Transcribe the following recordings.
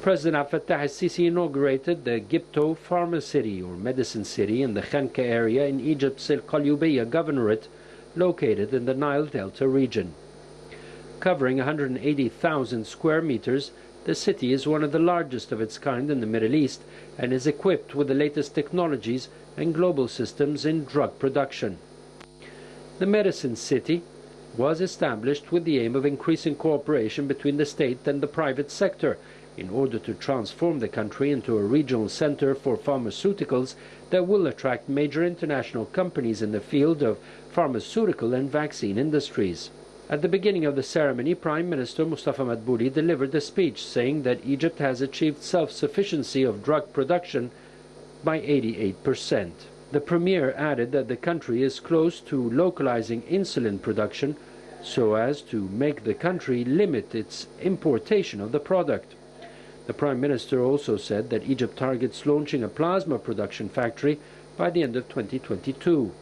President Abdel Fattah al-Sisi inaugurated the Gibto Pharma City, or Medicine City, in the Khanka area in Egypt's El Qalyubiyya Governorate, located in the Nile Delta region. Covering 180,000 square meters, the city is one of the largest of its kind in the Middle East and is equipped with the latest technologies and global systems in drug production. The Medicine City was established with the aim of increasing cooperation between the state and the private sector in order to transform the country into a regional center for pharmaceuticals that will attract major international companies in the field of pharmaceutical and vaccine industries. At the beginning of the ceremony, Prime Minister Mustafa Madbouli delivered a speech saying that Egypt has achieved self-sufficiency of drug production by 88%. The Premier added that the country is close to localizing insulin production so as to make the country limit its importation of the product. The Prime Minister also said that Egypt targets launching a plasma production factory by the end of 2022.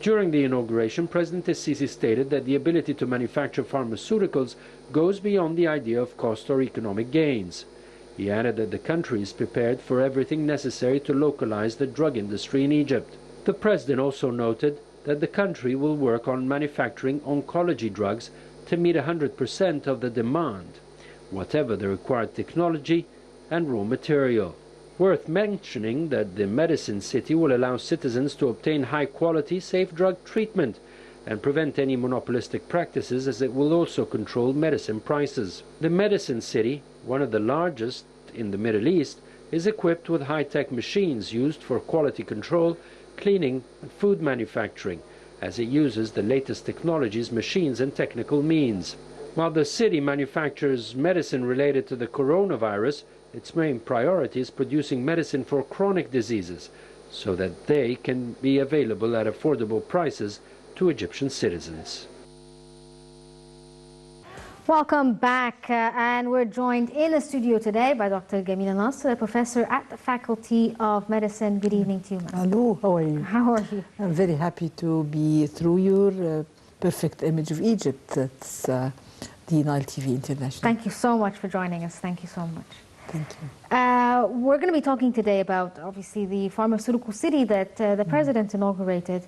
During the inauguration, President al-Sisi stated that the ability to manufacture pharmaceuticals goes beyond the idea of cost or economic gains. He added that the country is prepared for everything necessary to localize the drug industry in Egypt. The President also noted that the country will work on manufacturing oncology drugs to meet 100% of the demand, whatever the required technology and raw material. Worth mentioning that the Medicine City will allow citizens to obtain high-quality, safe drug treatment and prevent any monopolistic practices, as it will also control medicine prices. The Medicine City, one of the largest in the Middle East, is equipped with high-tech machines used for quality control, cleaning and food manufacturing, as it uses the latest technologies, machines and technical means. While the city manufactures medicine related to the coronavirus, its main priority is producing medicine for chronic diseases so that they can be available at affordable prices to Egyptian citizens. Welcome back, and we're joined in the studio today by Dr. Gamila Nasr, a professor at the Faculty of Medicine. Good evening to you, ma'am. Hello, how are you? How are you? I'm very happy to be through your perfect image of Egypt. That's the Nile TV International. Thank you so much for joining us. Thank you so much. Thank you. We're going to be talking today about, obviously, the pharmaceutical city that the President inaugurated.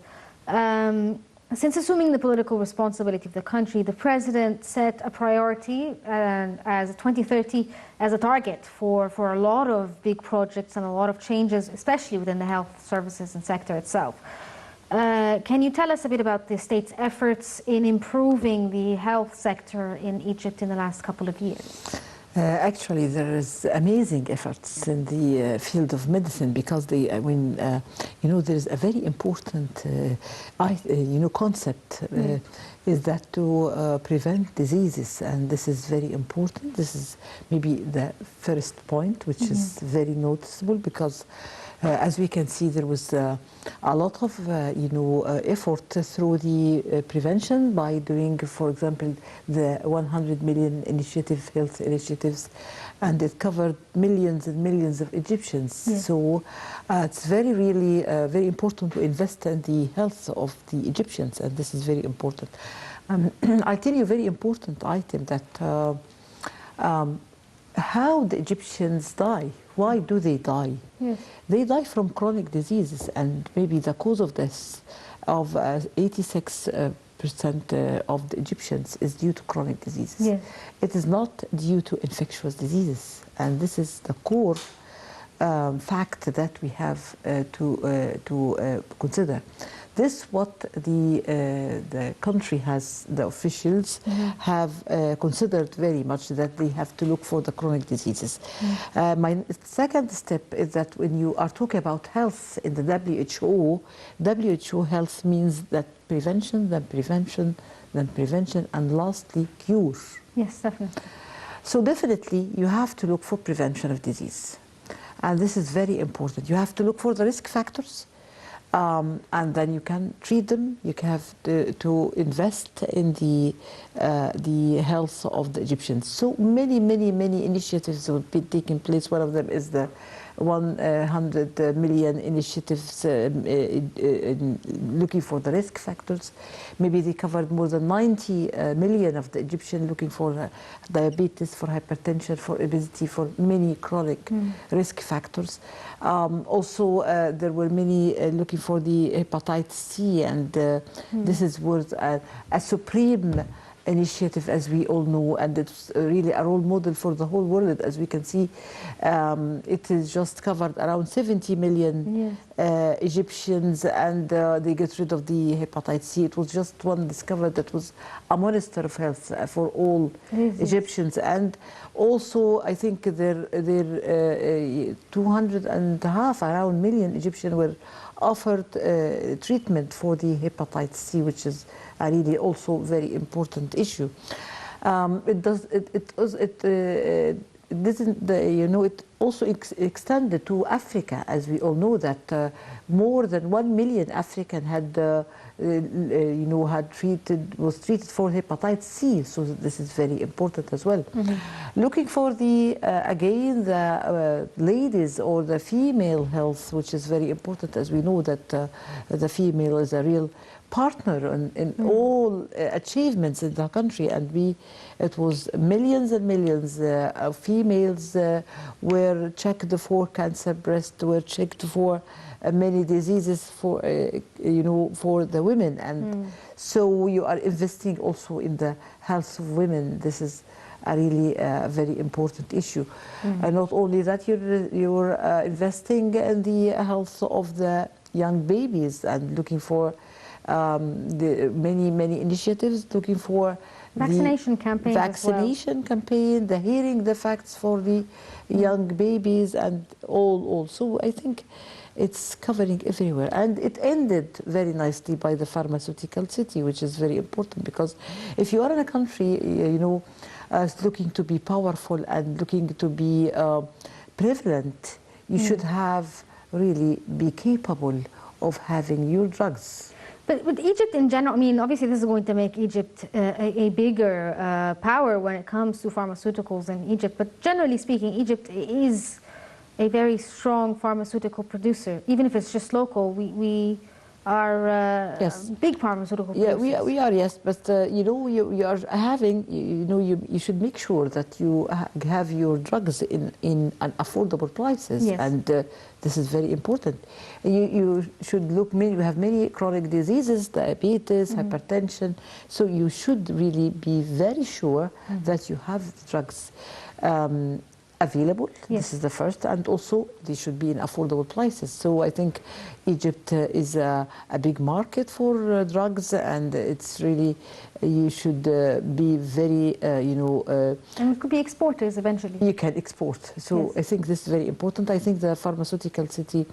Since assuming the political responsibility of the country, the President set a priority as 2030 as a target for a lot of big projects and a lot of changes, especially within the health services and sector itself. Can you tell us a bit about the state's efforts in improving the health sector in Egypt in the last couple of years? Actually, there is amazing efforts in the field of medicine, because there is a very important concept is that to prevent diseases, and this is very important. This is maybe the first point, which is very noticeable, because as we can see, there was a lot of effort through the prevention by doing, for example, the 100 million health initiatives, and it covered millions and millions of Egyptians. Yes. So it's really very important to invest in the health of the Egyptians, and this is very important. I'll tell you a very important item, that how the Egyptians die. Why do they die? Yes. They die from chronic diseases, and maybe the cause of death of 86% of the Egyptians is due to chronic diseases. Yes. It is not due to infectious diseases, and this is the core fact that we have to consider. This what the country has, the officials have considered very much, that they have to look for the chronic diseases. My second step is that when you are talking about health in the WHO health means that prevention, then prevention, then prevention, and lastly cure. Yes, definitely. So definitely you have to look for prevention of disease, and this is very important. You have to look for the risk factors. And then you can treat them. You have to invest in the health of the Egyptians. So many initiatives will be taking place. One of them is the 100 million initiatives looking for the risk factors. Maybe they covered more than 90 million of the Egyptian looking for diabetes, for hypertension, for obesity, for many chronic risk factors. Also, there were many looking for the hepatitis C, and this is worth a supreme initiative, as we all know, and it's really a role model for the whole world. As we can see, it is just covered around 70 million Egyptians, and they get rid of the hepatitis C. It was just one discovered that was a monster of health for all Egyptians. And also, I think there 200.5 around million Egyptians were offered treatment for the hepatitis C, which is a really also very important issue. It also extended to Africa, as we all know that more than 1 million African had was treated for hepatitis C. So this is very important as well. Looking for the again the ladies or the female health, which is very important, as we know that the female is a real partner in all achievements in the country, and it was millions and millions of females were checked for cancer, breast were checked for many diseases for for the women, and so you are investing also in the health of women. This is a really very important issue, and not only that, you're investing in the health of the young babies and looking for the many initiatives, looking for vaccination campaign, the hearing the facts for the young babies, and all. So I think it's covering everywhere, and it ended very nicely by the pharmaceutical city, which is very important, because if you are in a country, looking to be powerful and looking to be prevalent, you should have really be capable of having your drugs. But with Egypt in general, I mean, obviously this is going to make Egypt a bigger power when it comes to pharmaceuticals in Egypt. But generally speaking, Egypt is a very strong pharmaceutical producer. Even if it's just local, we are big pharmaceutical producers. Yeah, we are, yes. But you are having, you should make sure that you have your drugs in an affordable prices, and this is very important. You should look. We have many chronic diseases, diabetes, hypertension. So you should really be very sure that you have the drugs available. This is the first, and also they should be in affordable prices. So I think Egypt is a big market for drugs, and it's really, you should be very, and it could be exporters eventually. You can export. So I think this is very important. I think the pharmaceutical city,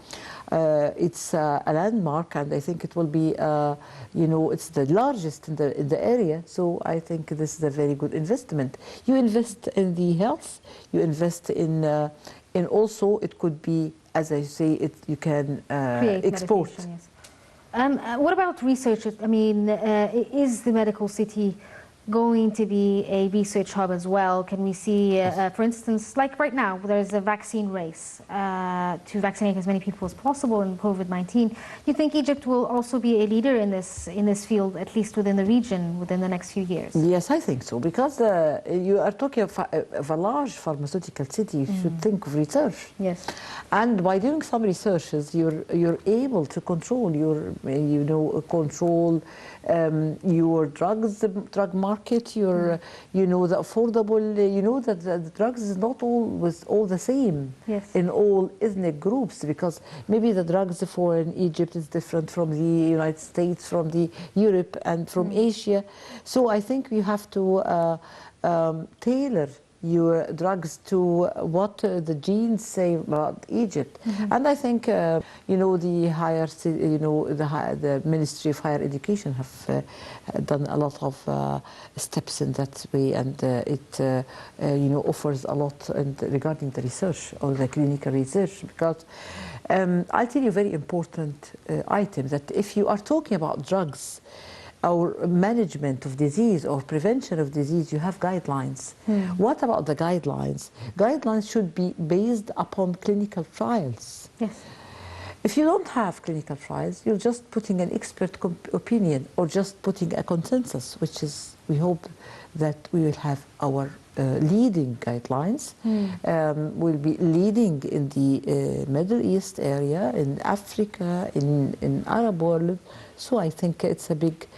it's a landmark, and I think it will be, it's the largest in the area. So I think this is a very good investment. You invest in the health, you invest in also, it could be, as I say, you can export. What about research? I mean, is the medical city going to be a research hub as well? Can we see, for instance, like right now, there's a vaccine race to vaccinate as many people as possible in COVID-19. Do you think Egypt will also be a leader in this field, at least within the region, within the next few years? Yes, I think so, because you are talking of a large pharmaceutical city. You should think of research. Yes. And by doing some researches, you're able to control your, your drugs, the drug market, your, the affordable, that the drugs is not always all the same in all ethnic groups, because maybe the drugs for in Egypt is different from the United States, from the Europe, and from Asia. So I think you have to tailor your drugs to what the genes say about Egypt. And I think the higher, the Ministry of Higher Education have done a lot of steps in that way, and it offers a lot regarding the research or the clinical research, because I'll tell you a very important item, that if you are talking about drugs, or management of disease or prevention of disease, you have guidelines. What about the guidelines? Guidelines should be based upon clinical trials. Yes. If you don't have clinical trials, you're just putting an expert opinion or just putting a consensus, which is, we hope that we will have our leading guidelines. Will be leading in the Middle East area, in Africa, in Arab world. So I think it's a big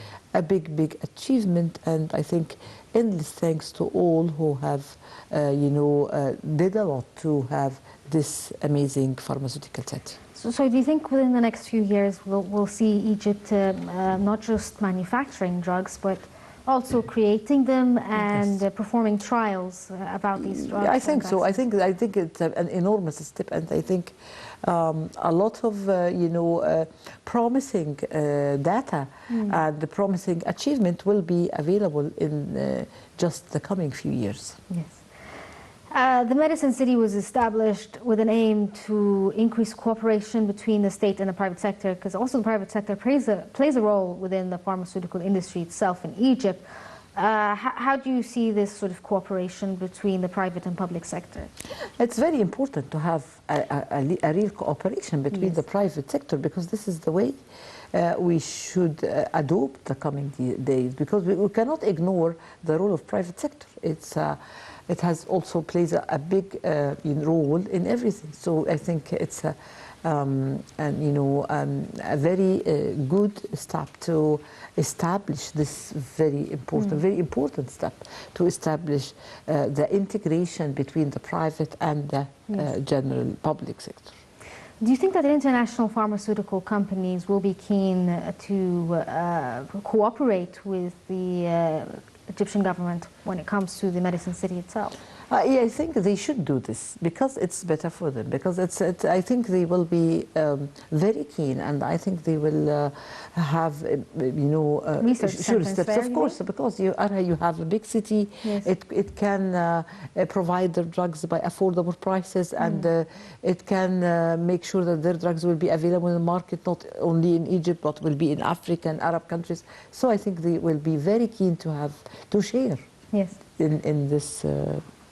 achievement, and I think endless thanks to all who have, did a lot to have this amazing pharmaceutical set. So do you think within the next few years we'll see Egypt not just manufacturing drugs, but also creating them and performing trials about these drugs? I think so. I think it's an enormous step, and I think a lot of promising data and the promising achievement will be available in just the coming few years. Yes. The Medicine City was established with an aim to increase cooperation between the state and the private sector, because also the private sector plays a role within the pharmaceutical industry itself in Egypt. How do you see this sort of cooperation between the private and public sector? It's very important to have a real cooperation between the private sector, because this is the way we should adopt the coming days, because we cannot ignore the role of private sector. It has also plays a big role in everything. So I think it's a very good step to establish this very important step to establish the integration between the private and the general public sector. Do you think that international pharmaceutical companies will be keen to cooperate with the Egyptian government when it comes to the Medicine City itself? Yeah, I think they should do this because it's better for them. Because I think they will be very keen, and I think they will have, sure steps. Of course, because you have a big city. Yes. It can provide their drugs by affordable prices, and it can make sure that their drugs will be available in the market, not only in Egypt, but will be in Africa and Arab countries. So I think they will be very keen to share. Yes. In this.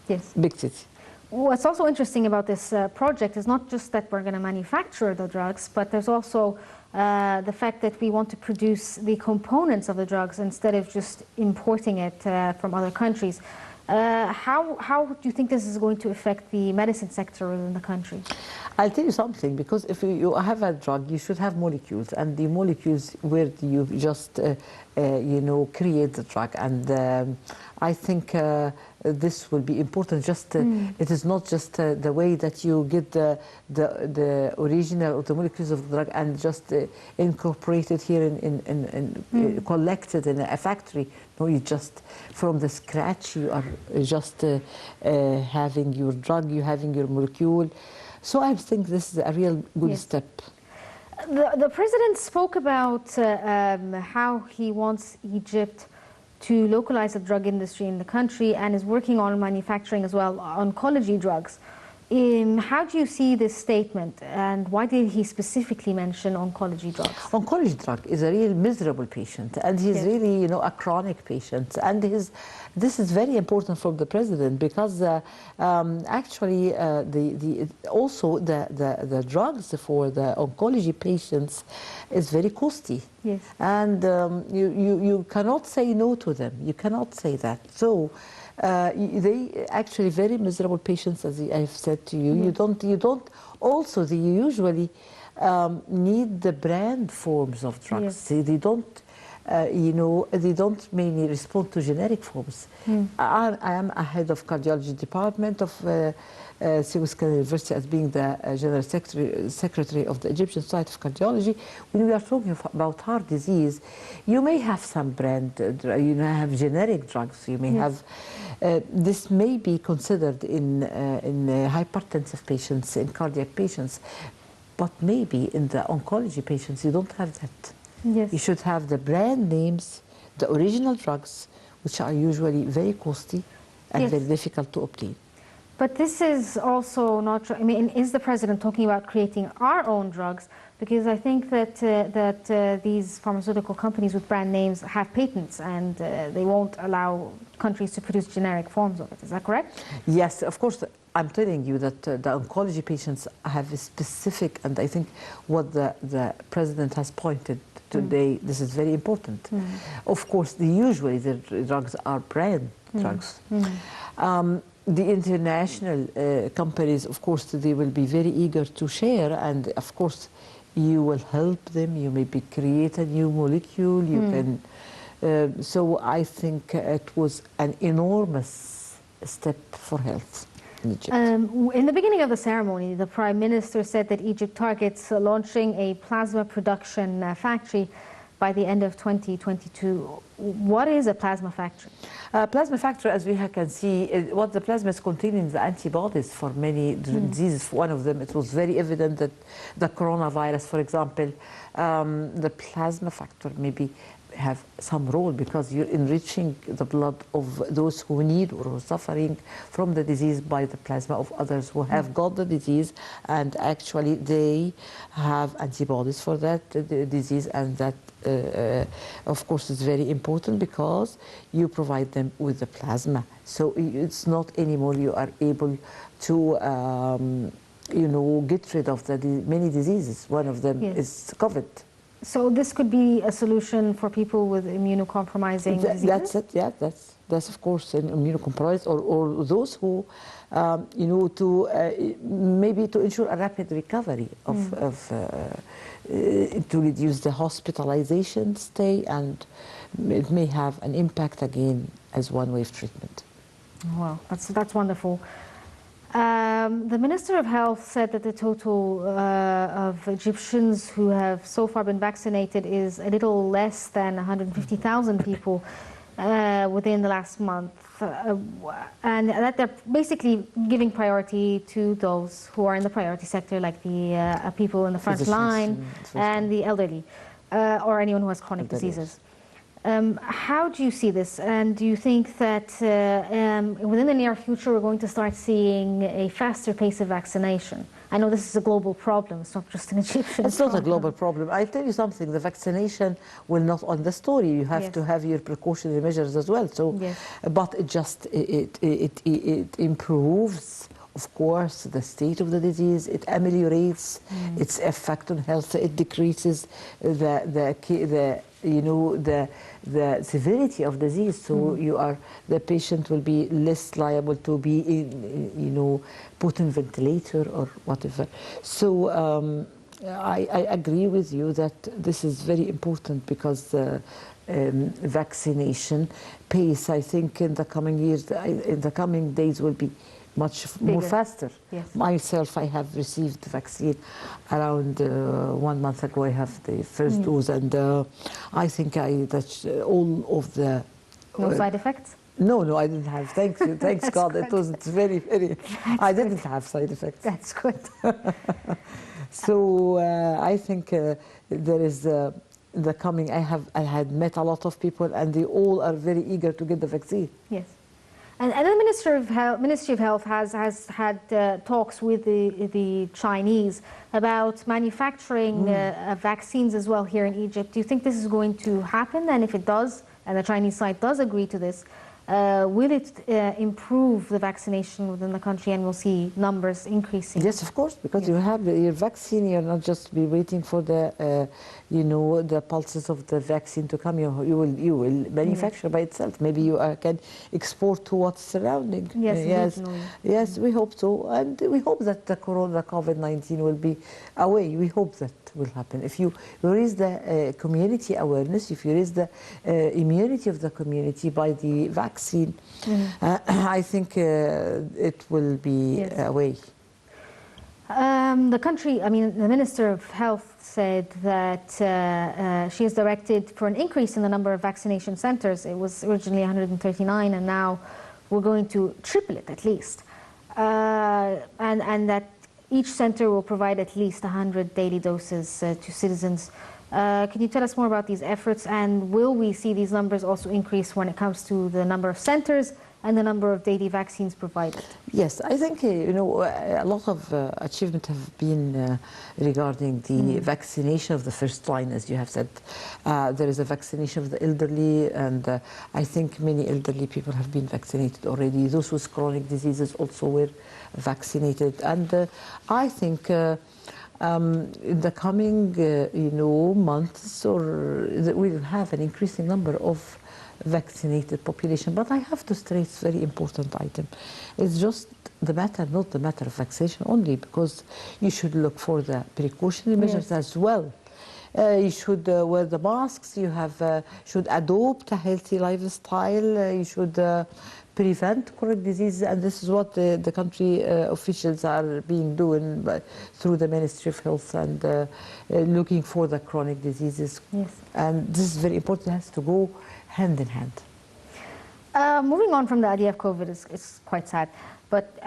Yes. Big city. What's also interesting about this project is not just that we're going to manufacture the drugs, but there's also the fact that we want to produce the components of the drugs instead of just importing it from other countries. How do you think this is going to affect the medicine sector within the country? I'll tell you something, because if you have a drug, you should have molecules, and the molecules where you just create the drug, and I think this will be important. Just it is not just the way that you get the original or the molecules of the drug and just incorporate it here in collected in a factory. No, you just from the scratch you are just having your drug, you having your molecule. So I think this is a real good step. The president spoke about how he wants Egypt to localize the drug industry in the country and is working on manufacturing as well, oncology drugs. How do you see this statement, and why did he specifically mention oncology drugs? Oncology drug is a real miserable patient, and he's really, a chronic patient. And this is very important for the president, because actually also the drugs for the oncology patients is very costly. Yes. And you cannot say no to them. You cannot say that. So. They actually very miserable patients, as I've said to you. You don't. Also, they usually need the brand forms of drugs. Yes. They don't. They don't mainly respond to generic forms. I am a head of cardiology department of Sewell University, as being the general secretary of the Egyptian Society of Cardiology. When we are talking about heart disease, you may have some brand, you may have generic drugs, you may have. This may be considered in hypertensive patients, in cardiac patients, but maybe in the oncology patients you don't have that. Yes. You should have the brand names, the original drugs, which are usually very costly and very difficult to obtain. But this is also not, I mean, is the president talking about creating our own drugs? Because I think that these pharmaceutical companies with brand names have patents and they won't allow countries to produce generic forms of it. Is that correct? Yes, of course. I'm telling you that the oncology patients have a specific, and I think what the president has pointed today, this is very important. Of course, usually the drugs are brand drugs. The international companies, of course, they will be very eager to share, and of course, you will help them. You maybe create a new molecule. You can. So I think it was an enormous step for health in Egypt. In the beginning of the ceremony, the Prime Minister said that Egypt targets launching a plasma production factory by the end of 2022. What is a plasma factory? Plasma factory, as we can see, what the plasma is containing the antibodies for many diseases. One of them, it was very evident that the coronavirus, for example, the plasma factor maybe have some role because you're enriching the blood of those who need or who are suffering from the disease by the plasma of others who have got the disease, and actually they have antibodies for that disease, and that of course is very important because you provide them with the plasma. So it's not anymore you are able to you know, get rid of the many diseases. One of them is COVID. So this could be a solution for people with immunocompromising diseases? That's it, yeah, that's of course an immunocompromised or those who, you know, to maybe to ensure a rapid recovery to reduce the hospitalization stay, and it may have an impact again as one way of treatment. Wow, that's wonderful. The Minister of Health said that the total of Egyptians who have so far been vaccinated is a little less than 150,000 people within the last month, and that they're basically giving priority to those who are in the priority sector, like the people in the front line and the elderly, or anyone who has chronic diseases. How do you see this? And do you think that within the near future we're going to start seeing a faster pace of vaccination? I know this is a global problem. It's not just an Egyptian problem. It's not a global problem. I tell you something, the vaccination will not end the story. You have to have your precautionary measures as well. So, but it just, it improves, of course, the state of the disease. It ameliorates its effect on health. It decreases you know, the severity of disease, so the patient will be less liable to be you know, put in ventilator or whatever. So I agree with you that this is very important because the vaccination pace, I think, in the coming years, in the coming days, will be much more faster. Myself, I have received the vaccine around 1 month ago. I have the first dose, and I think that's all of the... No side effects? No, I didn't have. Thank you. Thanks God. Good. It's very, very... I didn't have side effects. That's good. So I think there is the coming... I had met a lot of people, and they all are very eager to get the vaccine. Yes. And the Ministry of Health has had talks with the Chinese about manufacturing vaccines as well here in Egypt. Do you think this is going to happen? And if it does, and the Chinese side does agree to this, will it improve the vaccination within the country, and we'll see numbers increasing? Yes, of course, because you have your vaccine. You're not just be waiting for the, you know, the pulses of the vaccine to come. You will manufacture by itself. Maybe you can export to what's surrounding. Yes, we hope so, and we hope that the COVID-19 will be away. We hope that will happen. If you raise the community awareness, if you raise the immunity of the community by the vaccine, I think it will be away. The country, I mean, the Minister of Health said that she has directed for an increase in the number of vaccination centers. It was originally 139, and now we're going to triple it at least. And that each center will provide at least 100 daily doses to citizens. Can you tell us more about these efforts, and will we see these numbers also increase when it comes to the number of centers and the number of daily vaccines provided? Yes, I think you know a lot of achievement have been regarding the vaccination of the first line, as you have said. There is a vaccination of the elderly, and I think many elderly people have been vaccinated already. Those with chronic diseases also were vaccinated, and I think in the coming you know months, or we'll have an increasing number of vaccinated population. But I have to stress very important item. It's just the matter, not the matter of vaccination only, because you should look for the precautionary measures as well. You should wear the masks. You should adopt a healthy lifestyle. You should prevent chronic diseases, and this is what the country officials are doing through the Ministry of Health, and looking for the chronic diseases. Yes. And this is very important. It has to go hand in hand. Moving on from the idea of COVID is quite sad. But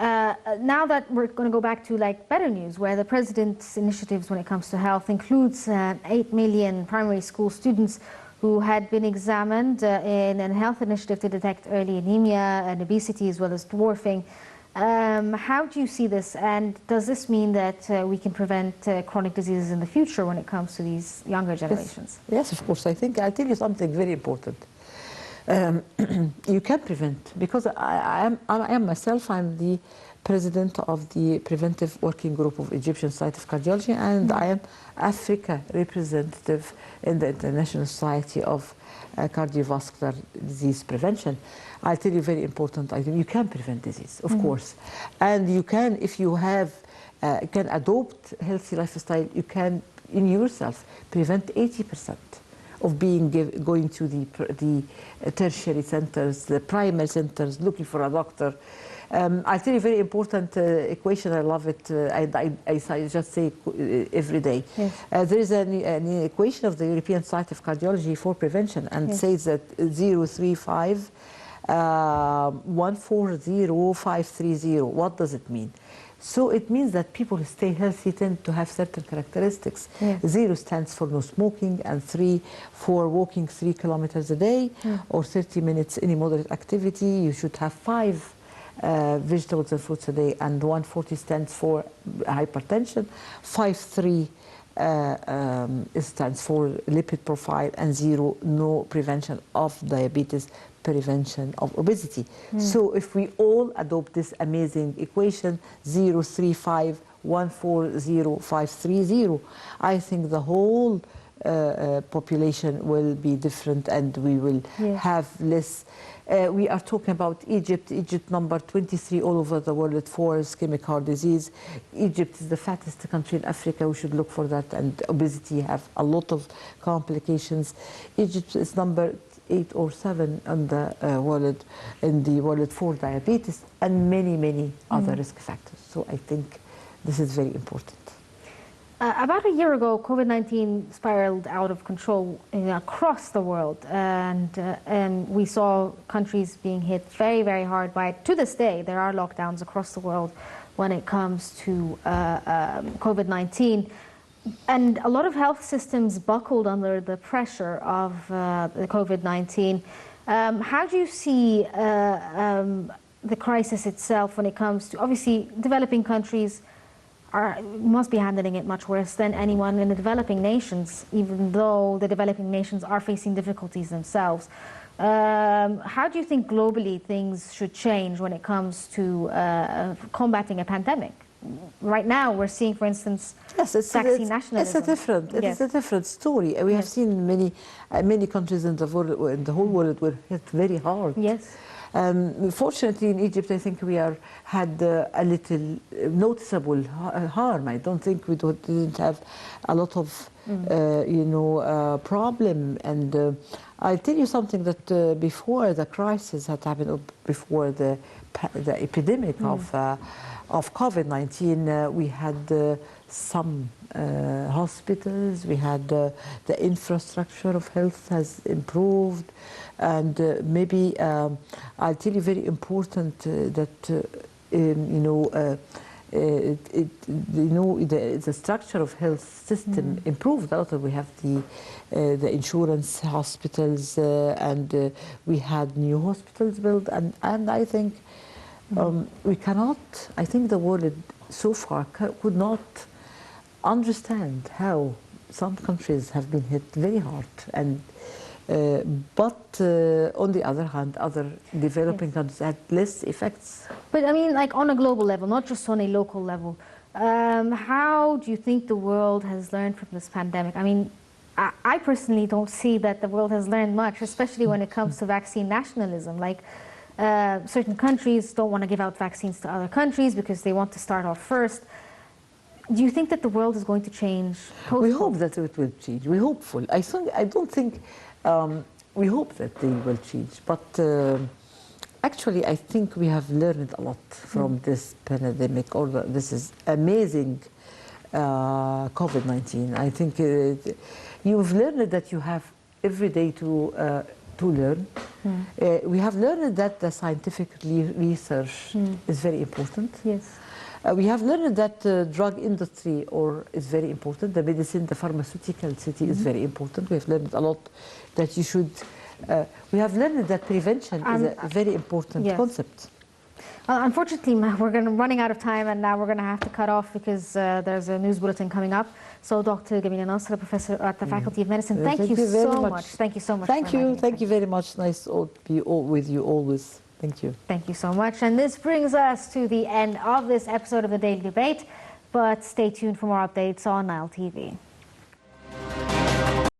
now that we're going to go back to like better news, where the president's initiatives when it comes to health includes 8 million primary school students who had been examined in a health initiative to detect early anemia and obesity as well as dwarfing. How do you see this, and does this mean that we can prevent chronic diseases in the future when it comes to these younger generations? Yes, of course. I think I'll tell you something very important. You can prevent, because I am myself, I'm the president of the preventive working group of Egyptian Society of Cardiology, and I am Africa representative in the International Society of Cardiovascular Disease Prevention. I'll tell you very important item. You can prevent disease, of course, and you can, if you have can adopt healthy lifestyle, you can in yourself prevent 80% of going to the tertiary centers, the primary centers, looking for a doctor. I'll tell you a very important equation. I love it. I just say it every day. Yes. There is an equation of the European Society of Cardiology for prevention, and says that 035 140530. What does it mean? So it means that people who stay healthy tend to have certain characteristics. Yes. 0 stands for no smoking, and 3 for walking 3 kilometers a day, or 30 minutes any moderate activity. You should have 5 vegetables and fruits a day, and 140 stands for hypertension. 53 stands for lipid profile, and 0 no prevention of diabetes, prevention of obesity. So if we all adopt this amazing equation, 035 140530, I think the whole population will be different, and we will have less. We are talking about Egypt. Egypt number 23 all over the world for ischemic heart disease. Egypt is the fattest country in Africa. We should look for that, and obesity have a lot of complications. Egypt is number 8 or 7 on the world for diabetes, and many other risk factors. So I think this is very important. About a year ago, COVID-19 spiraled out of control across the world, and we saw countries being hit very, very hard by it. To this day, there are lockdowns across the world when it comes to COVID-19. And a lot of health systems buckled under the pressure of the COVID-19. How do you see the crisis itself when it comes to, obviously, developing countries must be handling it much worse than anyone in the developing nations, even though the developing nations are facing difficulties themselves. How do you think globally things should change when it comes to combating a pandemic? Right now, we're seeing, for instance, vaccine nationalism. It's a different story. We have seen many countries in the whole world were hit very hard. Yes. Fortunately, in Egypt, I think we had a little noticeable harm. I don't think we didn't have a lot of, problem. And I'll tell you something that before the crisis had happened, before the epidemic of COVID-19, we had some hospitals, we had the infrastructure of health has improved, and maybe I'll tell you very important that the structure of health system improved a lot. We have the insurance hospitals, and we had new hospitals built, and I think we cannot. I think the world so far could not understand how some countries have been hit very hard, and but on the other hand, other developing countries had less effects. But I mean, like on a global level, not just on a local level, how do you think the world has learned from this pandemic? I mean, I personally don't see that the world has learned much, especially when it comes to vaccine nationalism. Like, certain countries don't want to give out vaccines to other countries because they want to start off first. Do you think that the world is going to change? We hope that it will change. We're hopeful. I don't think. We hope that they will change, but actually, I think we have learned a lot from this pandemic. Or this is amazing COVID-19. I think you've learned that you have every day to learn. We have learned that the scientific research is very important. Yes. We have learned that the drug industry is very important. The medicine, the pharmaceutical city is very important. We have learned a lot that you should. We have learned that prevention is a very important concept. Unfortunately, we're running out of time, and now we're going to have to cut off because there's a news bulletin coming up. So, Dr. Gamila Nasr, professor at the Faculty of Medicine, thank you so much. Thank you so much. Thank you. Thank you very much. Nice to be with you always. Thank you. Thank you so much. And this brings us to the end of this episode of the Daily Debate. But stay tuned for more updates on Nile TV.